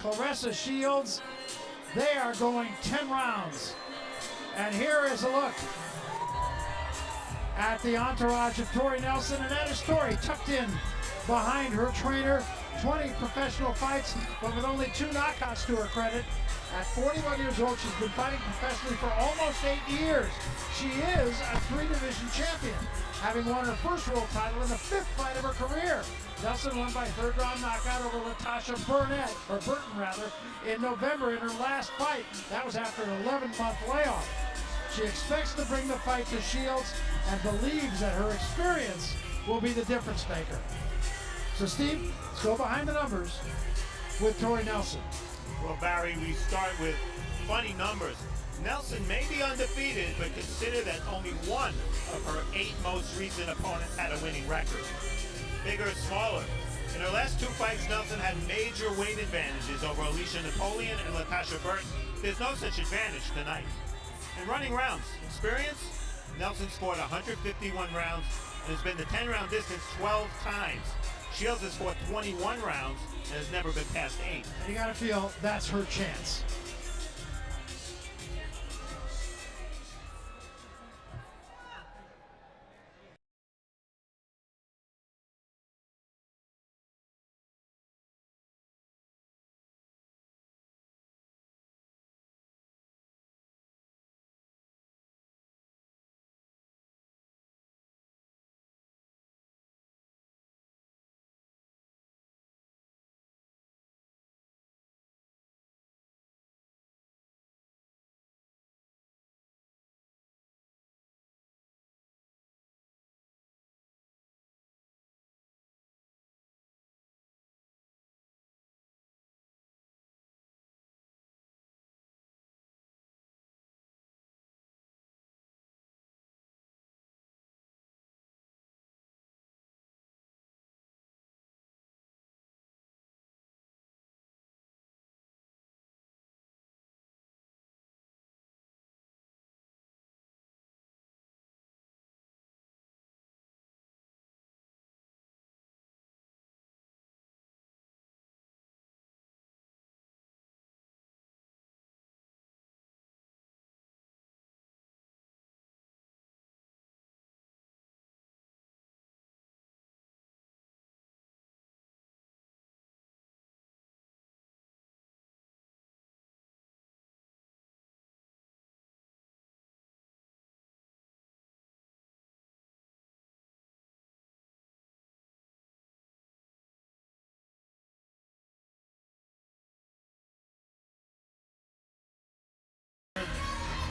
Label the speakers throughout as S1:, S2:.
S1: Claressa Shields, they are going 10 rounds. And here is a look at the entourage of Tori Nelson, and that is Tori tucked in behind her trainer. 20 professional fights, but with only 2 knockouts to her credit. At 41 years old, she's been fighting professionally for almost 8 years. She is a 3-division champion, having won her first world title in the 5th fight of her career. Nelson won by 3rd round knockout over Latasha Burton in November in her last fight. That was after an 11-month layoff. She expects to bring the fight to Shields and believes that her experience will be the difference maker. So Steve, let's go behind the numbers with Tori Nelson.
S2: Well, Barry, we start with funny numbers. Nelson may be undefeated, but consider that only one of her 8 most recent opponents had a winning record. Bigger or smaller. In her last 2 fights, Nelson had major weight advantages over Alicia Napoleon and Latasha Burton. There's no such advantage tonight. In running rounds, experience, Nelson scored 151 rounds and has been the 10-round distance 12 times. Shields has fought 21 rounds and has never been past 8.
S1: And you gotta feel that's her chance.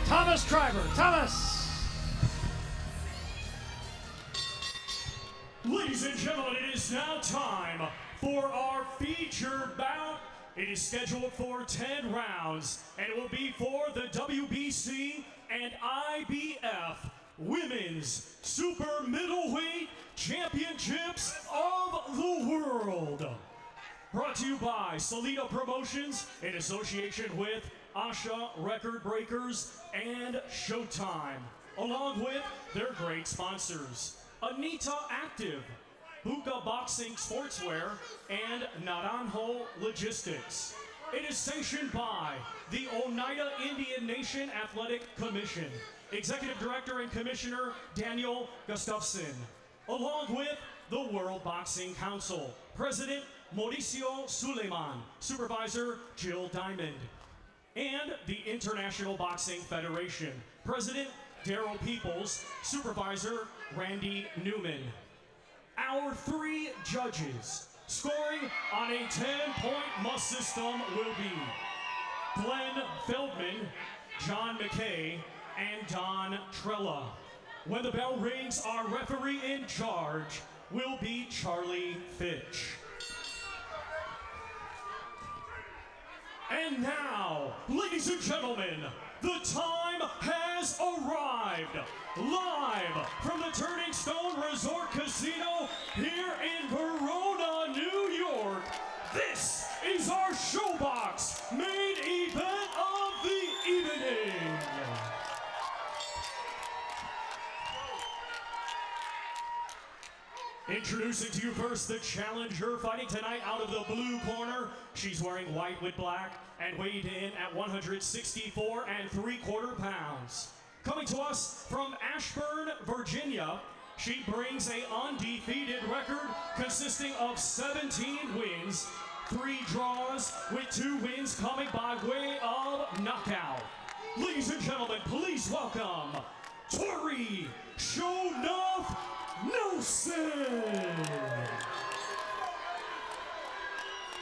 S1: Thomas Driver. Thomas!
S3: Ladies and gentlemen, it is now time for our featured bout. It is scheduled for 10 rounds, and it will be for the WBC and IBF Women's Super Middleweight Championships of the World. Brought to you by Salida Promotions in association with Asha Record Breakers and Showtime, along with their great sponsors, Anita Active, Buka Boxing Sportswear, and Naranjo Logistics. It is sanctioned by the Oneida Indian Nation Athletic Commission, Executive Director and Commissioner Daniel Gustafson, along with the World Boxing Council, President Mauricio Suleiman, Supervisor Jill Diamond, and the International Boxing Federation, President Darryl Peoples, Supervisor Randy Newman. Our 3 judges scoring on a 10-point must system will be Glenn Feldman, John McKay, and Don Trella. When the bell rings, our referee in charge will be Charlie Fitch. And now, ladies and gentlemen, the time has arrived. Live from the Turning Stone Resort Casino here in Verona, New York, this is our ShoBox main event of the evening. Introducing to you first the challenger fighting tonight out of the blue corner. She's wearing white with black and weighed in at 164 3/4 pounds. Coming to us from Ashburn, Virginia, she brings an undefeated record consisting of 17 wins, 3 draws, with 2 wins coming by way of knockout. Ladies and gentlemen, please welcome Tori Nelson.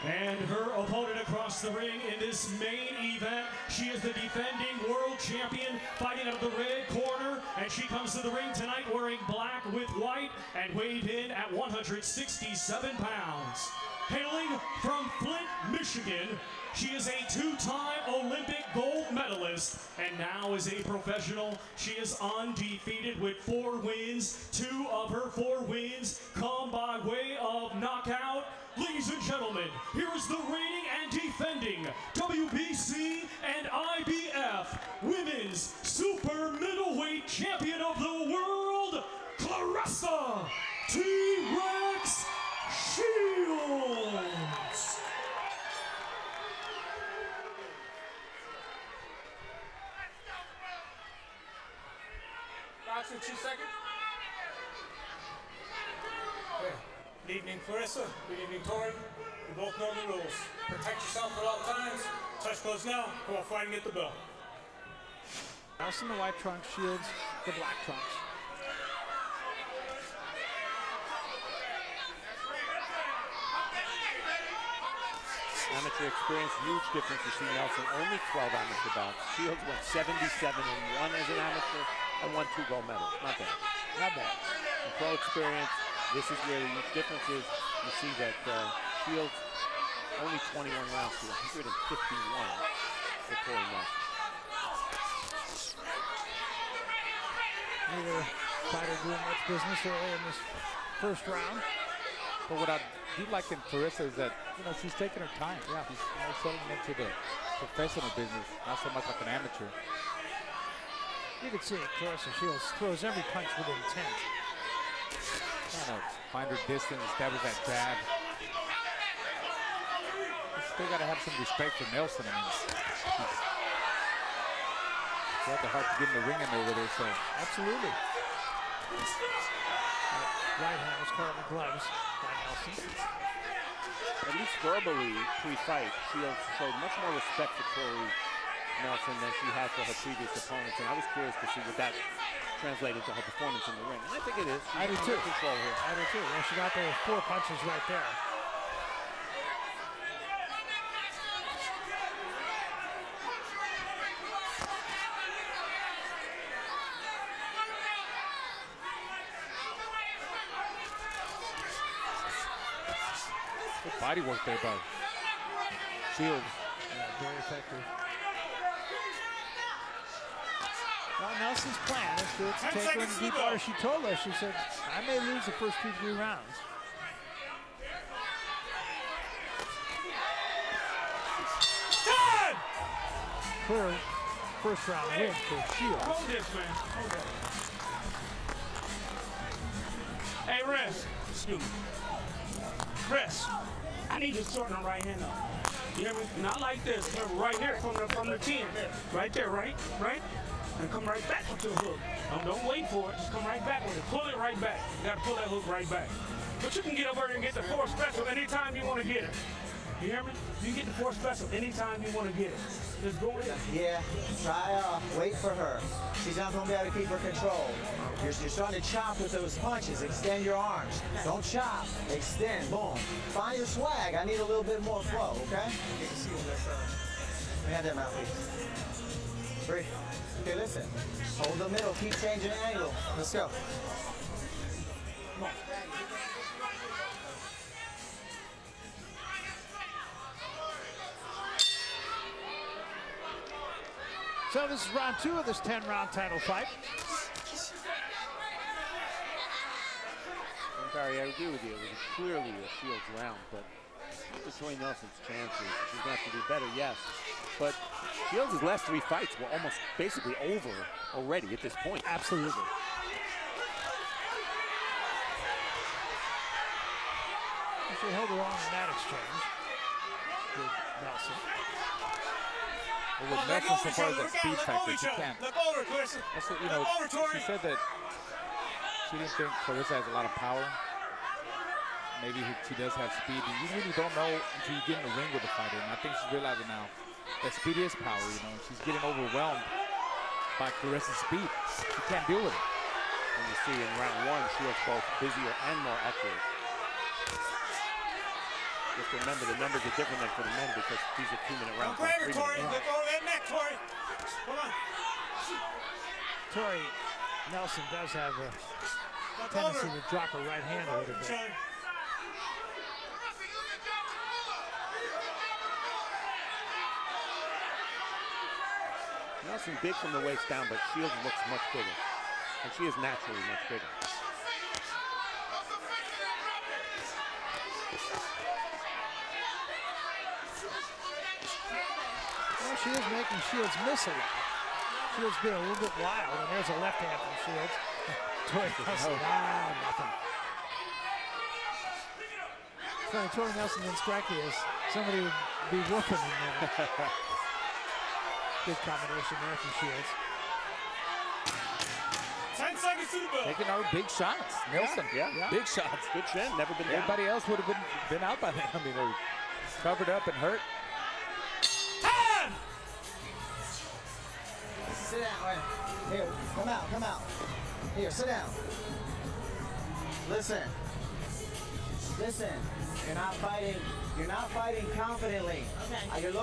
S3: And her opponent across the ring in this main event, she is the defending world champion fighting out of the red corner, and she comes to the ring tonight wearing black with white and weighed in at 167 pounds. Hailing from Flint, Michigan, she is a 2-time Olympic gold medalist and now is a professional. She is undefeated with 4 wins. 2 of her 4 wins come by way of knockout. Ladies and gentlemen, here is the reigning and defending WBC and IBF Women's Super Middleweight Champion of the World, Claressa T-Rex Shields.
S4: Boxing 2 seconds. Okay. Good evening, Claressa. Good evening, Tori. You both know the rules. Protect yourself at all times. Touch gloves now. Go on, fight and get the bell.
S1: Nelson, the white trunks, Shields, the black trunks.
S5: Amateur experience, huge difference between Nelson. Only 12 amateur bouts. Shields went 77-1 as an amateur and won 2 gold medals. Not bad.
S1: Not bad.
S5: And pro experience, this is where the huge difference is. You see that Shields only 21 rounds to 151 for Tori Nelson.
S1: Neither fighter doing much business early in this first round.
S6: But what I do like in Claressa is that, she's taking her time. Yeah, she's settling into the professional business, not so much like an amateur.
S1: You can see it. Claressa Shields throws every punch with intent.
S6: Trying to find her distance, establish that jab. Still got to have some respect for Nelson. I mean, she had the heart to get in the ring in there with her, so.
S1: Absolutely. Right hand was caught in the gloves by Nelson.
S5: At least verbally, pre-fight, Shields showed much more respect for Tori Nelson than she had for her previous opponents, and I was curious to see what that translated to her performance in the ring. And I think it is.
S1: I do too.
S5: Control here.
S1: I do too. Well, she got the 4 punches right there.
S6: Good body work there by Shields.
S1: Yeah, very effective. Well, Nelson's plan is to take her in deep water. She told us, she said, I may lose the first 2-3 rounds. Clear first round win for Shields.
S4: Hold this, man. Hold that. Hey, Riz. Excuse me. Chris, I need you to shorten the right hand up. You hear me? Not like this. Right here from the chin. Right there, right? And come right back with the hook. Don't wait for it. Just come right back with it. Pull it right back. You got to pull that hook right back. But you can get over there and get the 4 special anytime you want to get it. You hear me? You can get the 4 special anytime you want to get it. Just go in.
S7: Yeah, try wait for her. She's not going to be able to keep her control. You're starting to chop with those punches. Extend your arms. Don't chop. Extend. Boom. Find your swag. I need a little bit more flow, okay? You can see what that's Let me have that mouthpiece. Breathe. Okay, listen. Hold the middle. Keep changing angle. Let's go. Come on.
S1: So this is round 2 of this 10-round title fight.
S5: Barry, I agree with you. It was clearly a Shields round, but Tori Nelson's chances. She's going to have to do better, yes. But Shields' last 3 fights were almost basically over already at this point.
S1: Absolutely. She held her own in that exchange. Good Nelson.
S6: Well, with Nelson, so far as that speed factor, she can't.
S4: Look over, Claressa.
S6: That's what, you know,
S4: Look over, Tori.
S6: she said that she didn't think Claressa has a lot of power. Maybe she does have speed. And you really don't know until you get in the ring with the fighter. And I think she's realizing now that speed is power, you know. And she's getting overwhelmed by Claressa's speed. She can't deal with it.
S5: And you see in round 1, she was both busier and more accurate. Just remember, the numbers are different than for the men because these are 2-minute rounds.
S4: Grab her, Tori. Look over that neck, Tori. Come on.
S1: Tori Nelson does have a tendency to drop her right hand a little bit.
S5: Nelson big from the waist down, but Shields looks much bigger. And she is naturally much bigger.
S1: Well, she is making Shields miss a lot. Shields being a little bit wild, and there's a left hand from Shields. Tori Nelson, nothing. Funny, Tori Nelson didn't strike you as somebody would be whooping in there. Good combination there from Shields.
S4: 10 seconds to the bell.
S6: Taking our big shots. Nelson,
S5: Yeah.
S6: big shots.
S5: Good chin, never been down.
S6: Everybody else would have been out by then. I mean, they were covered up and hurt.
S7: Sit down. Here, come out. Here, sit down. Listen. You're not fighting confidently. You're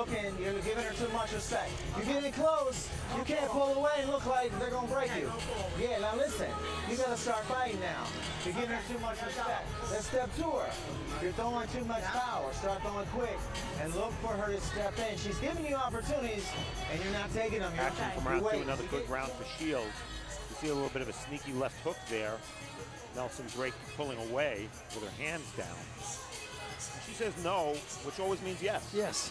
S7: giving her too much respect. You're getting close. You can't pull away and look like they're gonna break you. Yeah, now listen. You gotta start fighting now. You're giving her too much respect. Let's step to her. You're throwing too much power. Start throwing quick and look for her to step in. She's giving you opportunities and you're not taking them.
S5: Action from round 2, another good round for Shields. You see a little bit of a sneaky left hook there. Nelson Drake pulling away with her hands down. She says no, which always means yes.
S1: Yes.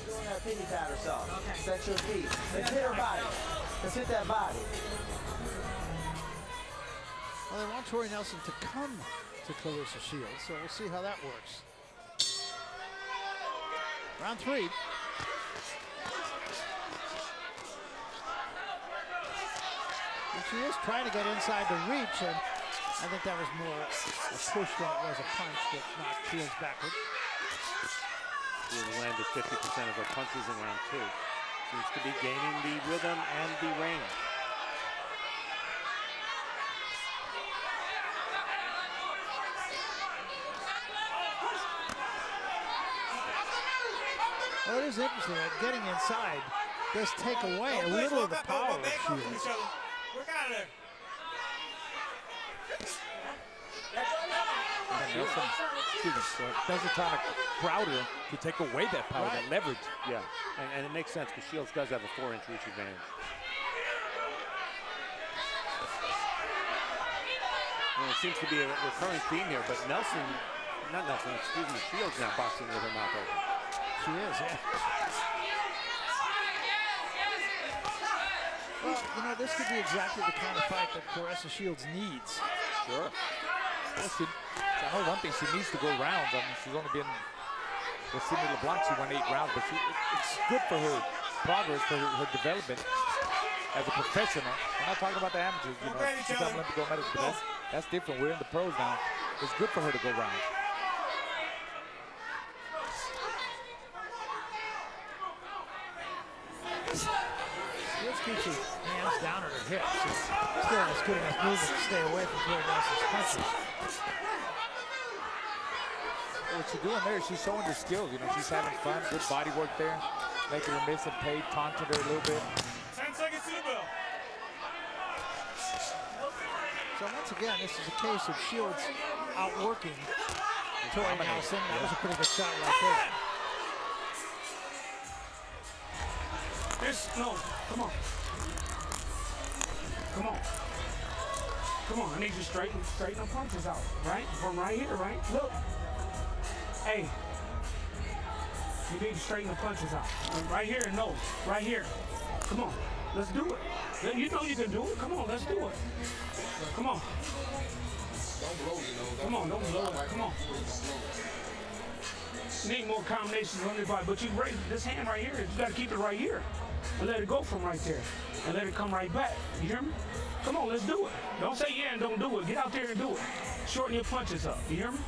S7: Doing that piggy pat herself. Set your feet. Let's hit her body. Let's hit that body.
S1: Well, they want Tori Nelson to come to Claressa Shields, so we'll see how that works. Round 3. And she is trying to get inside the reach, and I think that was more a push than it was a punch that knocked Shields backward.
S5: She has landed 50% of her punches in round 2. Seems to be gaining the rhythm and the range.
S1: Well, it is interesting that getting inside does take away a little of the power of Shields.
S4: We're out of there.
S6: Nelson, doesn't try to crowd her to take away that power, that leverage.
S5: Yeah, and it makes sense because Shields does have a 4-inch reach advantage. And it seems to be a recurring theme here, but Shields now boxing with her mouth open.
S1: She is, yeah. Well, you know, this could be exactly the kind of fight that Claressa Shields needs.
S5: Sure.
S6: Well, I know one thing, she needs to go rounds. I mean, she's only been with Sidney LeBlanc, she won 8 rounds, but it's good for her progress, for her development as a professional. We're not talking about the amateurs, you know, she's on Olympic gold medals, but that's different. We're in the pros now. It's good for her to go rounds.
S1: Shields keeps her hands down on her hips. Still has good enough movement to stay away from Tori Nelson's punches.
S6: What she's doing there is she's showing her skills. You know, she's having fun, good body work there, making her miss and pay, taunting her a little bit.
S4: 10 seconds to the bell.
S1: So once again, this is a case of Shields outworking Tori Nelson. That was a pretty good shot right there.
S4: Come on. Come on, I need you to straighten the punches out, right? From right here, right? Look. Hey. You need to straighten the punches out. Right here, no. Right here. Come on. Let's do it. You know you can do it. Come on, let's do it. Come on. Come on, don't blow it. Come on. Need more combinations on your body, but you raise this hand right here. You got to keep it right here and let it go from right there and let it come right back. You hear me? Come on, let's do it. Don't say yeah and don't do it. Get out there and do it. Shorten your punches up. You hear me?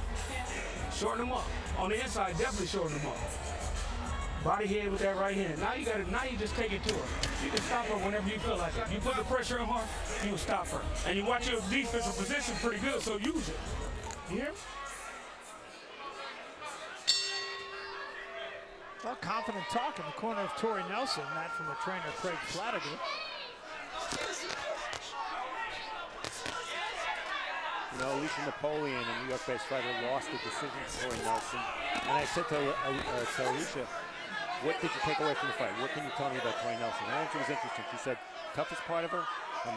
S4: Shorten them up. On the inside, definitely shorten them up. Body head with that right hand. Now you got it. Now you just take it to her. You can stop her whenever you feel like it. You put the pressure on her, you will stop her. And you watch your defensive position pretty good, so use it. You hear me?
S1: Well, confident talk in the corner of Tori Nelson, that from the trainer Craig Flanagan.
S5: You know, Alicia Napoleon, a New York-based fighter, lost the decision to Tori Nelson. And I said to Alicia, what did you take away from the fight? What can you tell me about Tori Nelson? I think it was interesting. She said, toughest part of her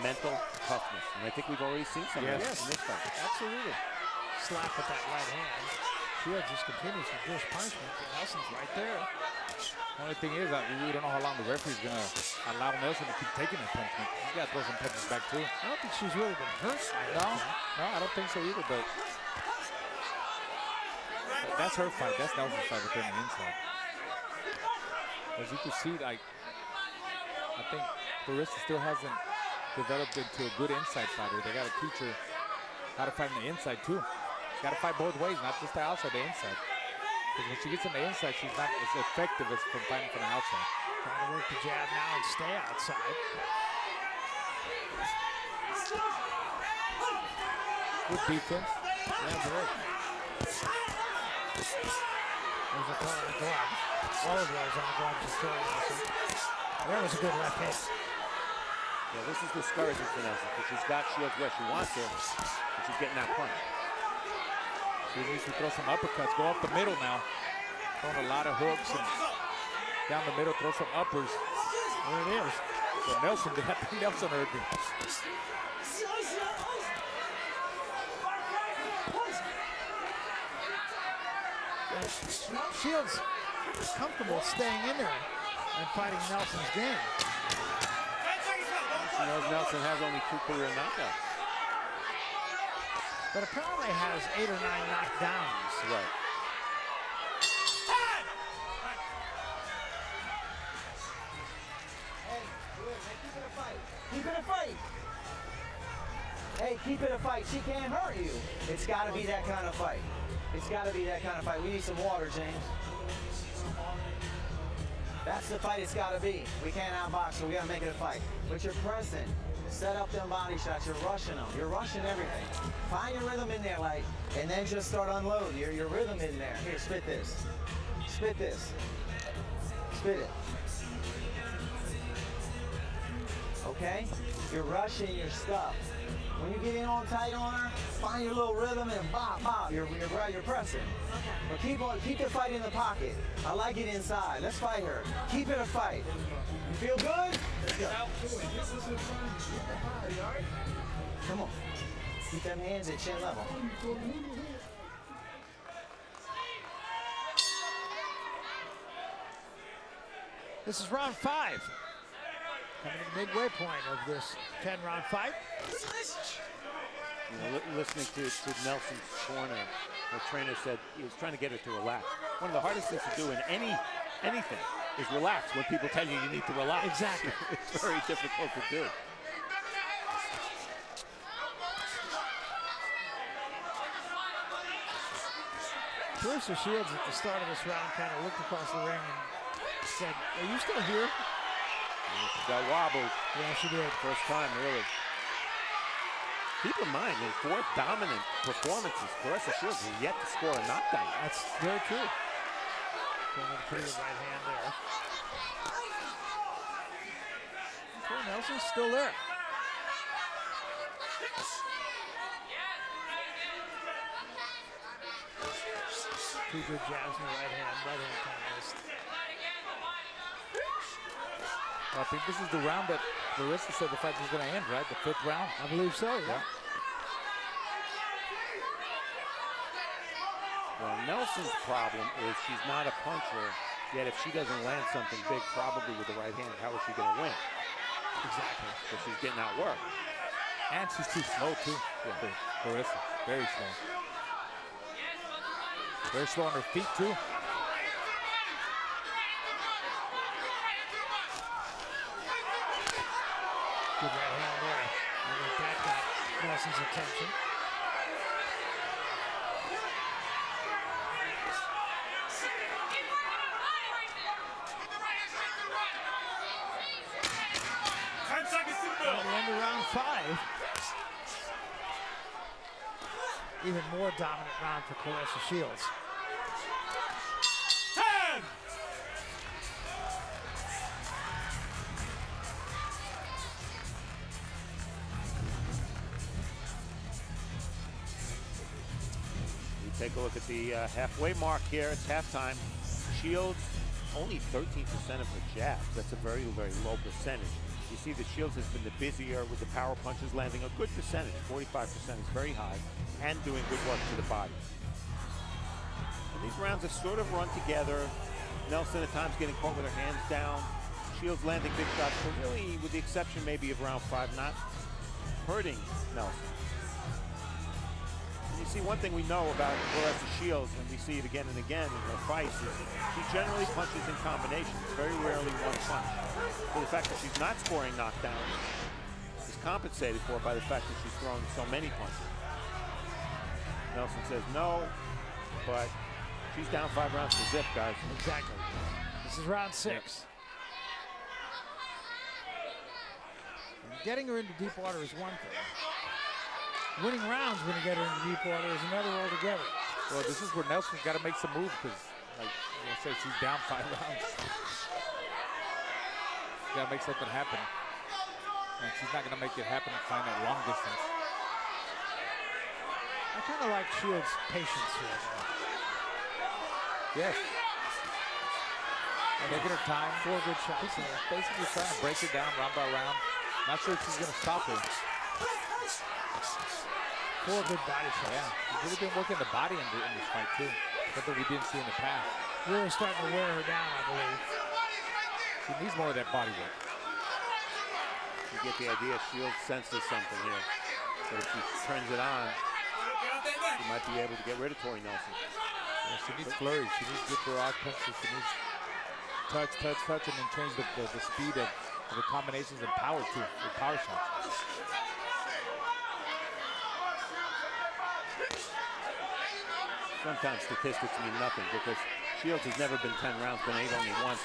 S5: mental toughness. And I think we've already seen some of that in this fight.
S1: Absolutely. Slap with that right hand. Shields just continues to dish punishment, but Nelson's right there.
S6: The only thing is that we don't know how long the referee's going to allow Nelson to keep taking the punishment. He's got to throw some punches back, too.
S1: I don't think she's really been hurt.
S6: No, I don't think so either, but that's her fight. That's Nelson's fight within the inside. As you can see, like, I think Claressa still hasn't developed into a good inside fighter. They got to teach her how to fight on the inside, too. Got to fight both ways, not just the outside, the inside. Because when she gets on the inside, she's not as effective as from fighting from the outside.
S1: Trying to work the jab now and stay outside.
S6: Good defense.
S1: Yeah, great. There's a call on the glove. All of those on the glove to Tori Nelson. There was a good left hit.
S5: Yeah, this is discouraging for Nelson because she's got Shields where she wants her, but she's getting that punch.
S6: She needs to throw some uppercuts, go up the middle now. Throwing a lot of hooks and down the middle, throw some uppers.
S1: There it is.
S6: So Nelson, I think Nelson heard me.
S1: Shields is comfortable staying in there and fighting Nelson's game.
S5: She knows Nelson has only 2 career knockouts.
S1: But apparently has 8 or 9 knockdowns.
S5: Right.
S7: Keep it a fight. Hey, keep it a fight. She can't hurt you. It's got to be that kind of fight. It's got to be that kind of fight. We need some water, James. That's the fight it's got to be. We can't outbox, so we got to make it a fight. But you're pressing. Set up them body shots. You're rushing them. You're rushing everything. Find your rhythm in there, like, and then just start unload. Your rhythm in there. Here, spit this. Spit this. Spit it. Okay? You're rushing your stuff. When you get in on tight on her, find your little rhythm and bop, bop. You're pressing. But keep the fight in the pocket. I like it inside. Let's fight her. Keep it a fight. You feel good? Let's go. Come on. Keep them hands at chin level.
S1: This is round 5. Coming to the midway point of this 10-round fight.
S5: You know, listening to Nelson's corner, her trainer said he was trying to get her to relax. One of the hardest things to do in anything is relax when people tell you you need to relax.
S1: Exactly.
S5: It's very difficult to do.
S1: Claressa Shields at the start of this round kind of looked across the ring and said, "Are you still here?"
S5: She got wobbled.
S1: Yeah, she did.
S5: First time, really. Keep in mind, in 4 dominant performances, Claressa Shields has yet to score a knockdown.
S1: That's very true. Throwing a pretty good right hand there. Tori Nelson's still there. Two good jabs in the right hand kind of missed.
S6: I think this is the round that Claressa said the fight was going to end, right? The 5th round?
S1: I believe so, yeah.
S5: Well, Nelson's problem is she's not a puncher, yet if she doesn't land something big, probably with the right hand, how is she going to win?
S1: Exactly.
S5: Because she's getting outworked.
S6: And she's too slow, too. Yeah. Claressa, very slow. Very slow on her feet, too.
S1: Good right hand there. I think that got Nelson's attention. At the end of round 5. Even more dominant round for Claressa Shields.
S4: 10!
S5: We take a look at the halfway mark here. It's halftime. Shields, only 13% of her jabs. That's a very, very low percentage. You see that Shields has been the busier with the power punches, landing a good percentage. 45% is very high, and doing good work to the body. And these rounds have sort of run together. Nelson at times getting caught with her hands down. Shields landing big shots, but really, with the exception maybe of round 5, not hurting Nelson. And you see one thing we know about Claressa Shields, and we see it again and again in her fights, is she generally punches in combinations, very rarely one punch. So the fact that she's not scoring knockdowns is compensated for by the fact that she's throwing so many punches. Nelson says no, but she's down 5 rounds to zip, guys.
S1: Exactly. This is round 6. And getting her into deep water is one thing. Winning rounds when you get her into deep water is another altogether.
S6: Well, this is where Nelson's got to make some moves because, like I said, she's down 5 rounds. Got to make something happen. And she's not going to make it happen and find that long distance.
S1: I kind of like Shields' patience here, though.
S6: Yes. Taking her time.
S1: 4 good shots.
S6: She's basically trying to break her down round by round. Not sure if she's going to stop her.
S1: 4 good body shots.
S6: Yeah, she's really been working the body in this fight, too. Something we didn't see in the past.
S1: Really starting to wear her down, I believe.
S6: She needs more of that body work.
S5: You get the idea, Shields senses something here. So if she turns it on, she might be able to get rid of Tori Nelson.
S6: Yeah, she needs flurries. She needs good barrage punches. She needs touch, and then change the speed of the combinations and power, too, with power shots.
S5: Sometimes statistics mean nothing because Shields has never been 10 rounds, been 8 only once.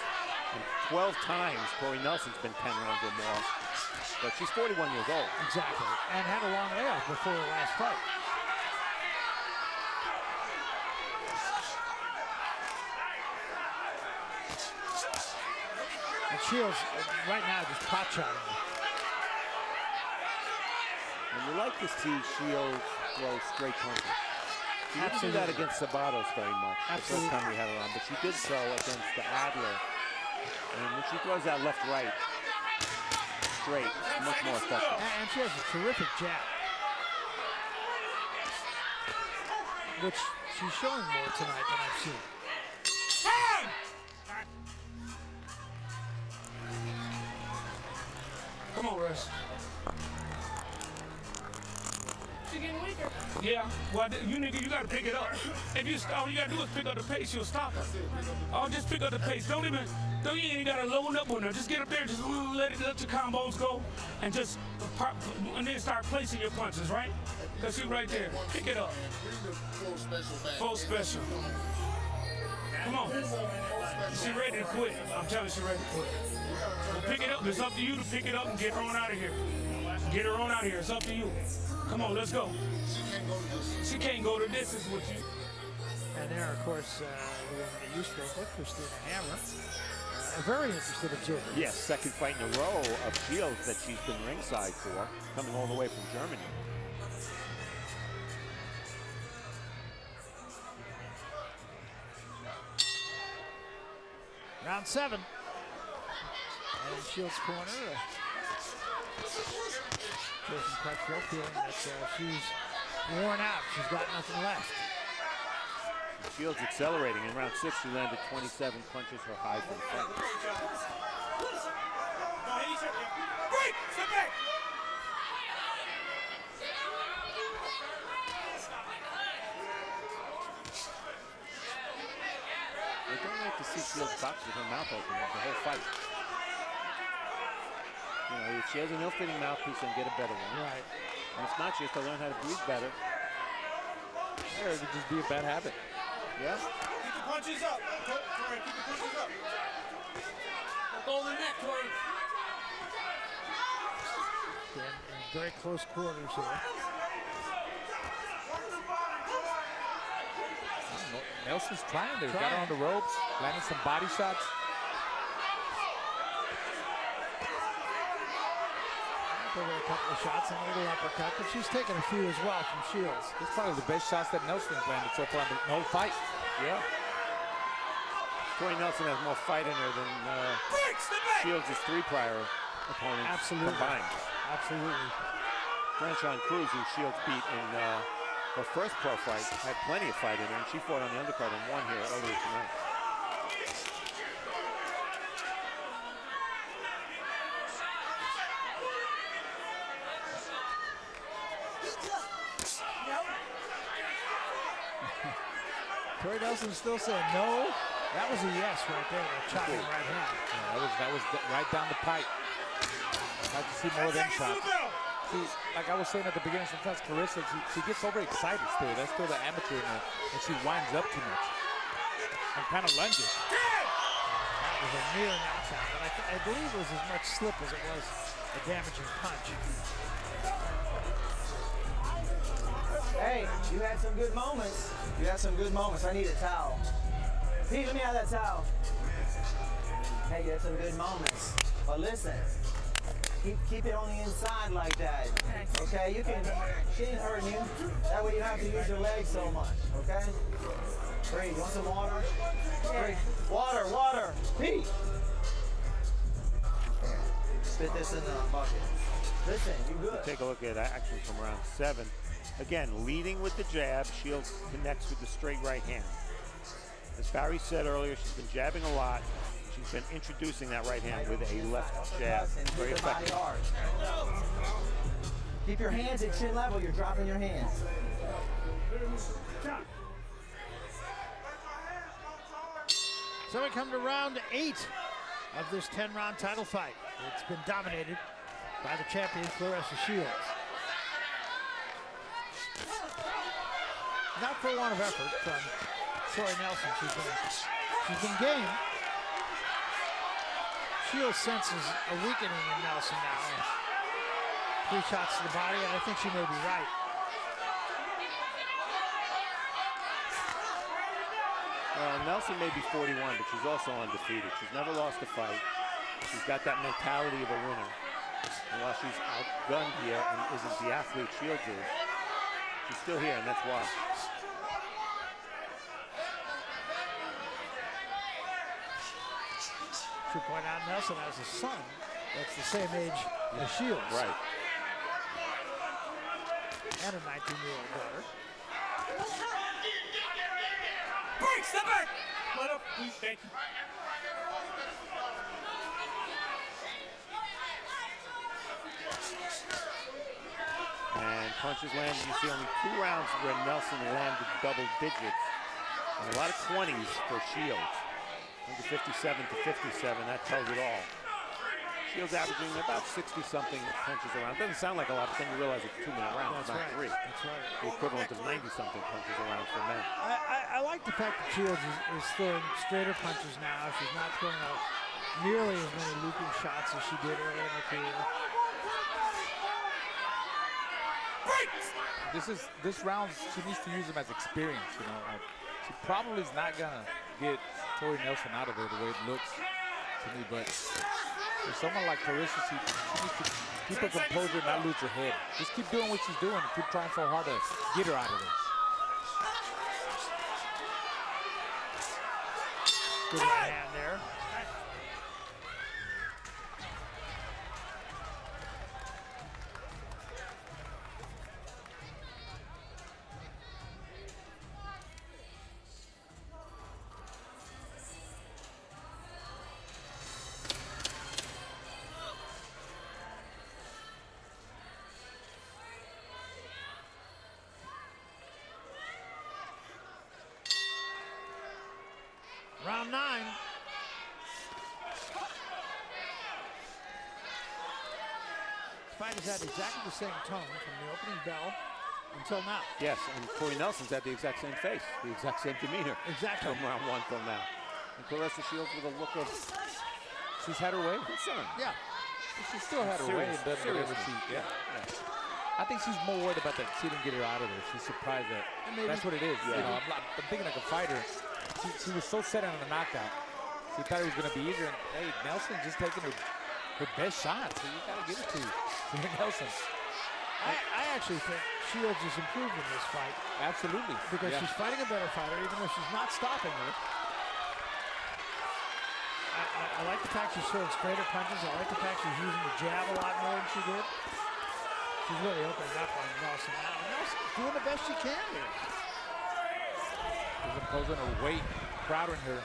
S5: And 12 times Tori Nelson's been 10 rounds or more. But she's 41 years old.
S1: Exactly. And had a long layoff before her last fight. And Shields, right now, just pot-shotting.
S5: And you like to see Shields throw straight punches. She didn't do that against Sabatos very much.
S1: Absolutely.
S5: The first time we had her on, but she did so against the Adler. And when she throws that left-right straight, it's much more effective.
S1: And she has a terrific jab, which she's showing more tonight than I've seen.
S4: Come on, Russ. Yeah, well, you gotta pick it up. If you all you gotta do is pick up the pace, you'll stop her. Oh, just pick up the pace. You ain't gotta load up on her. Just get up there, just let your combos go, and just and then start placing your punches, right? Cause she's right there. Pick it up. Full special. Come on. She ready to quit. I'm telling you, she ready to quit. Well, pick it up. It's up to you to pick it up and get her on out of here. Get her on out of here. It's up to you. Come on, let's go. She can't go the distance with you.
S1: And there, of course, the woman that you spoke with, Christina Hammer, a very interested observer.
S5: Yes, second fight in a row of Shields that she's been ringside for, coming all the way from Germany.
S1: Round 7. And in Shields' corner, Jason Crutchfield feeling that she's worn out. She's got nothing left.
S5: Shields accelerating. In round 6, she landed 27 punches, her high for the fight. see Shields box with her mouth open the whole fight. You know, if she has an ill-fitting mouthpiece, then get a better one.
S6: Right.
S5: And if not, she has to learn how to breathe better.
S6: Or it could just be a bad habit.
S5: Yeah.
S4: Keep the punches up. Tori, keep the punches up. Don't go in the neck, Tori.
S1: In very close quarters here.
S6: Nelson's trying there. Got her on the ropes, landing some body shots.
S1: Give her a couple of shots and a little uppercut, but she's taken a few as well from Shields.
S6: It's probably the best shots that Nelson's landed so far in the whole fight.
S5: Yeah. Tori Nelson has more fight in her than Shields' 3 prior opponents combined.
S1: Absolutely.
S5: Franchon Cruz, who Shields beat in her first pro fight, had plenty of fight in her, and she fought on the undercard and won here earlier tonight.
S1: Tori Nelson's still saying no. That was a yes right there. That chopping right hand.
S6: Yeah, that was right down the pipe. I'd like to see more of them shots. See, like I was saying at the beginning, sometimes Claressa, she gets overexcited still. That's still the amateur in her, and she winds up too much and kind of lunges.
S1: That was a near knockout, but I believe it was as much slip as it was a damaging punch.
S7: Hey, you had some good moments. You had some good moments. I need a towel. Pete, let me have that towel. Hey, you had some good moments. But listen, keep it on the inside like that. Okay, you can, she ain't hurting you. That way you don't have to use your legs so much, okay? Breathe, you want some water? Breathe. Water, water. Pete! Spit this in the bucket. Listen, you good.
S5: Take a look at action from round 7. Again, leading with the jab, Shields connects with the straight right hand. As Barry said earlier, she's been jabbing a lot. She's been introducing that right hand with a left jab. Very effective.
S7: Keep your hands at chin level. You're dropping your hands.
S1: So we come to round 8 of this 10-round title fight. It's been dominated by the champion, Claressa Shields. Not for want of effort from Tori Nelson. She's been game. Shields senses a weakening in Nelson now. 3 shots to the body, and I think she may be right.
S5: Nelson may be 41, but she's also undefeated. She's never lost a fight. She's got that mentality of a winner. And while she's outgunned here and isn't the athlete Shields is, she's still here, and that's why.
S1: To point out, Nelson has a son that's the same age as Shields.
S5: Right.
S1: And a 19-year-old daughter.
S4: Break, step back! Let up, please, thank you.
S5: And punches landed. You see only 2 rounds where Nelson landed double digits. And a lot of 20s for Shields. 57 to 57, that tells it all. Shields averaging about 60-something punches around. Doesn't sound like a lot, but then you realize it's 2-minute rounds, not 3.
S1: That's right.
S5: The equivalent of 90-something punches around for men.
S1: I like the fact that Shields is throwing straighter punches now. She's not throwing out nearly as many looping shots as she did earlier in her career.
S6: This round, she needs to use them as experience, you know. Like, she probably is not gonna get Tori Nelson out of there the way it looks to me, but for someone like Claressa, she needs to keep her composure and not lose her head. Just keep doing what she's doing and keep trying so hard to get her out of there.
S1: Good right hand there. Round 9. This fight has had exactly the same tone from the opening bell until now.
S5: Yes, and Tori Nelson's had the exact same face, the exact same demeanor.
S1: Exactly.
S5: From round 1 till now. And Claressa Shields with a look of, she's had her way. Concern.
S1: Yeah.
S6: She still had her way and doesn't whatever she, yeah. I think she's more worried about that she didn't get her out of there. She's surprised that that's what it is.
S5: Yeah.
S6: You know, I'm thinking like a fighter. She was so set on the knockout. She thought it was going to be easier. And, hey, Nelson just taking her best shot. So you got to give it to Nelson.
S1: I actually think Shields has improved in this fight.
S6: Absolutely.
S1: Because she's fighting a better fighter, even though she's not stopping her. I like the fact she's throwing straighter punches. I like the fact she's using the jab a lot more than she did. She's really opening up on Nelson now. Nelson's doing the best she can here.
S6: She's imposing her weight, crowding her.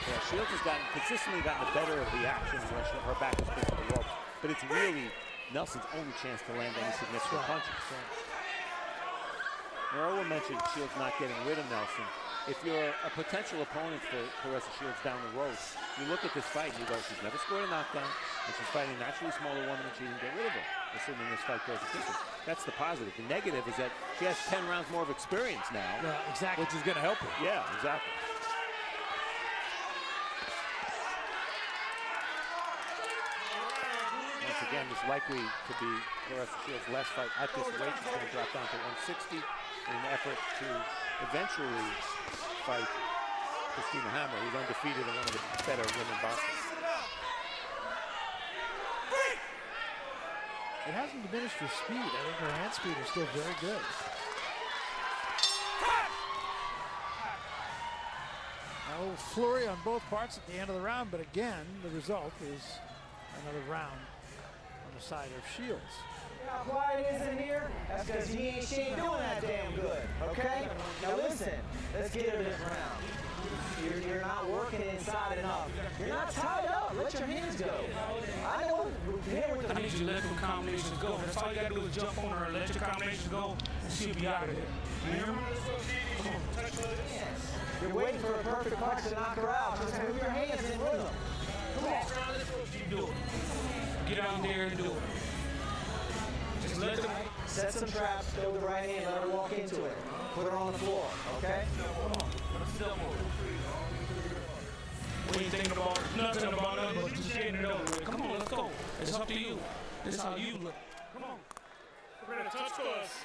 S5: Yeah, Shields has consistently gotten the better of the action when her back has been to the ropes. But it's really Nelson's only chance to land any significant punches. Earl mentioned Shields not getting rid of Nelson. If you're a potential opponent for Claressa Shields down the road, you look at this fight and you go, she's never scored a knockdown, and she's fighting a naturally smaller woman and she didn't get rid of her, assuming this fight goes to distance. That's the positive. The negative is that she has 10 rounds more of experience now.
S1: Yeah, exactly.
S6: Which is going to help her.
S5: Yeah, exactly. Once again, it's likely to be Claressa Shields' last fight at this weight. She's going to drop down to 160 in an effort to eventually fight Christina Hammer, who's undefeated and one of the better women boxers.
S1: It hasn't diminished her speed. I think her hand speed is still very good. A little flurry on both parts at the end of the round, but again, the result is another round on the side of Shields.
S7: How quiet it is in here? That's because she ain't doing that damn good, okay? Now listen, let's get her this round. You're not working inside enough. You're not tied up. Let your hands go. I know.
S4: I need you to let the combinations go. That's all you got to do is jump on her and let your combinations go, and she'll be out of there. You hear me? Come on, touch her.
S7: You're waiting for a perfect punch to knock her out. Just move your hands in rhythm. Come on.
S4: You do it. Get out there and do it. Just let them.
S7: Set some traps, throw the right hand, let her walk into it. Put her on the floor, okay?
S4: We ain't thinking about nothing but just getting it over with. Come on, let's go. It's up to you. This is how you look. Come on. We're gonna touch us.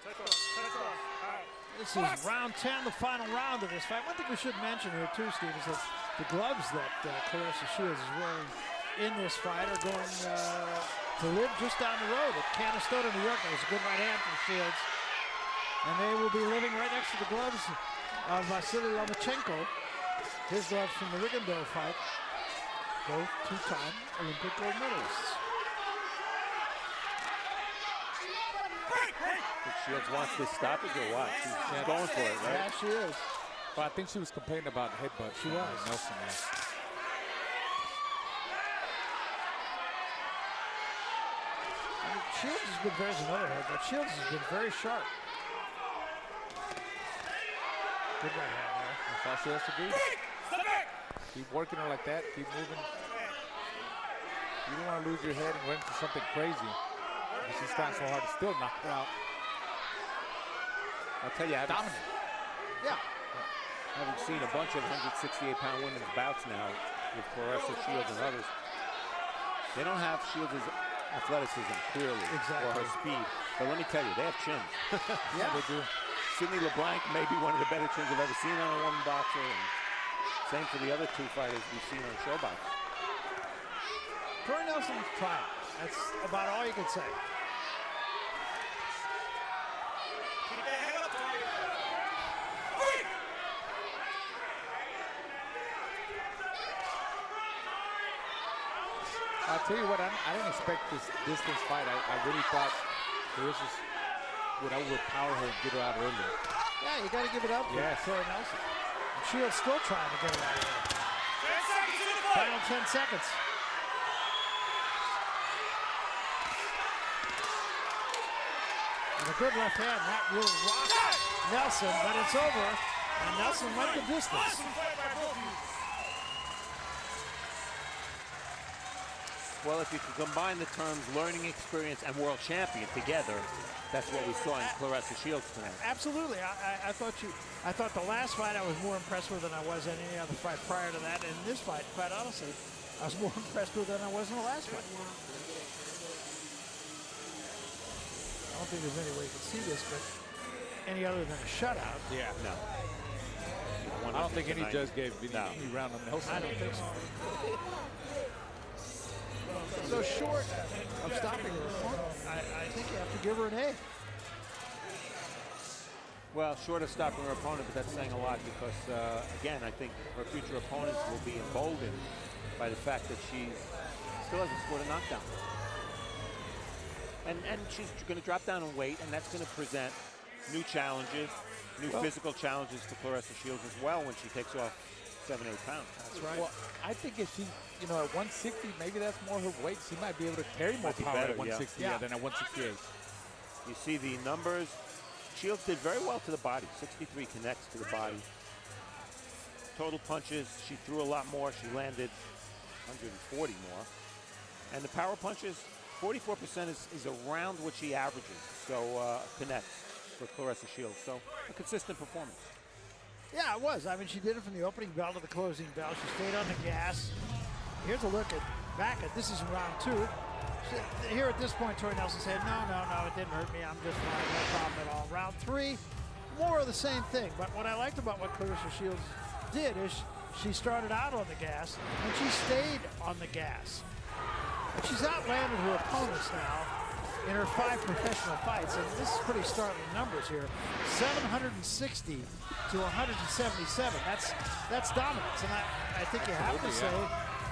S4: Touch us. All right.
S1: This is round 10, the final round of this fight. One thing we should mention here too, Steve, is that the gloves that Claressa Shields is wearing in this fight are going to live just down the road at Canastota, New York. There's a good right hand from Shields. And they will be living right next to the gloves of Vasily Lomachenko. His gloves from the Rigondeaux fight. Both two-time Olympic gold medalists.
S5: Shields wants this stoppage or what? She's going for it, right?
S1: Yeah, she is.
S6: But I think she was complaining about headbutt.
S1: She was.
S6: Nelson, yeah.
S1: Shields has been, there's another head, but Shields has been very sharp. Good right hand there.
S6: That's all she has to do. Keep working her like that, keep moving. You don't want to lose your head and run into something crazy. But she's trying so hard to still knock her out.
S5: I'll tell you,
S6: Dominant.
S1: Yeah.
S5: having seen a bunch of 168-pound women's bouts now with Claressa, Shields, and others, they don't have Shields' athleticism, clearly, or her speed. But let me tell you, they have chins.
S1: Yeah, they do.
S5: Sidney LeBlanc may be one of the better chins I've ever seen on a woman boxer. And same for the other two fighters we've seen on Showbox.
S1: Tori Nelson's trying. That's about all you can say.
S6: I'll tell you what, I didn't expect this distance fight. I really thought Claressa would overpower her and get her out earlier.
S1: Yeah, you got to give it up for Tori Nelson. And Shields still trying to get her out of there.
S3: 10 seconds in the fight.
S1: Final 10 seconds. And a good left hand, that will rock Nelson, but it's over. And Nelson went the distance.
S5: Well, if you can combine the terms learning experience and world champion together, that's what we saw in Claressa Shields tonight.
S1: Absolutely. I thought the last fight I was more impressed with than I was in any other fight prior to that. And in this fight, quite honestly, I was more impressed with than I was in the last fight. I don't think there's any way you can see this, but any other than a shutout.
S6: Yeah.
S5: No.
S6: I don't think any judge gave any round on Nelson.
S1: I don't think so. So short of stopping her opponent, I think you have to give her an A.
S5: Well, short of stopping her opponent, but that's saying a lot because, again, I think her future opponents will be emboldened by the fact that she still hasn't scored a knockdown. And she's going to drop down in weight, and that's going to present new challenges, new physical challenges to Claressa Shields as well when she takes off 7-8 pounds.
S1: That's right.
S6: Well, I think if she, at 160, maybe that's more her weight. She might be able to carry more power
S5: better,
S6: at 160 than at 168.
S5: You see the numbers. Shields did very well to the body. 63 connects to the body. Total punches, she threw a lot more. She landed 140 more. And the power punches, 44% is around what she averages. So connects for Claressa Shields. So a consistent performance.
S1: Yeah, it was. I mean, she did it from the opening bell to the closing bell. She stayed on the gas. Here's a look back at this is round 2. Here at this point, Tori Nelson said, no, it didn't hurt me. I'm just fine, no problem at all. Round 3, more of the same thing. But what I liked about what Claressa Shields did is she started out on the gas and she stayed on the gas. And she's outlanded her opponents now in her 5 professional fights, and this is pretty startling numbers here. 760 to 177. That's dominance, and I think you have to say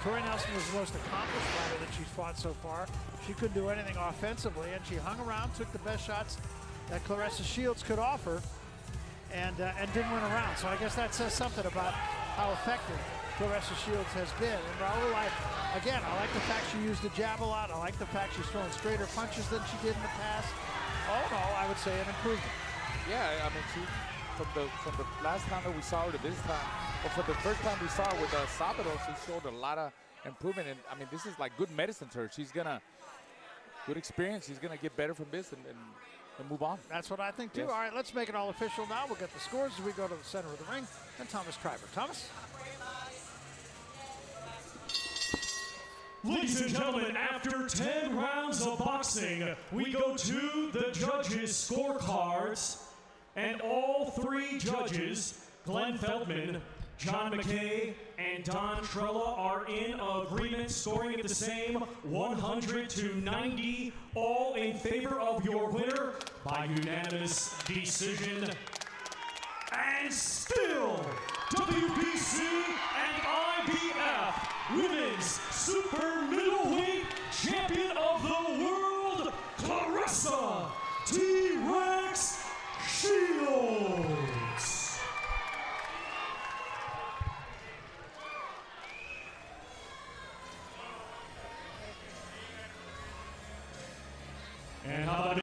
S1: Tori Nelson was the most accomplished fighter that she's fought so far. She couldn't do anything offensively, and she hung around, took the best shots that Claressa Shields could offer, and didn't win a round. So I guess that says something about how effective Claressa Shields has been. And Raul, I like the fact she used the jab a lot. I like the fact she's throwing straighter punches than she did in the past. All in all, I would say an improvement.
S6: Yeah, I mean, from the last time that we saw her to this time, or for the first time we saw her with Sabado, she showed a lot of improvement. And I mean, this is like good medicine to her. She's gonna good experience. She's gonna get better from this and move on.
S1: That's what I think too.
S6: Yes.
S1: All right, let's make it all official now. We'll get the scores as we go to the center of the ring. And Thomas Treiber. Thomas.
S3: Ladies and gentlemen, after 10 rounds of boxing, we go to the judges' scorecards. And all 3 judges, Glenn Feldman, John McKay, and Don Trella, are in agreement, scoring it the same, 100 to 90, all in favor of your winner by unanimous decision. And still, WBC and IBF Women's Super Middleweight Champion of the World, Claressa T-Rex Shields. And how about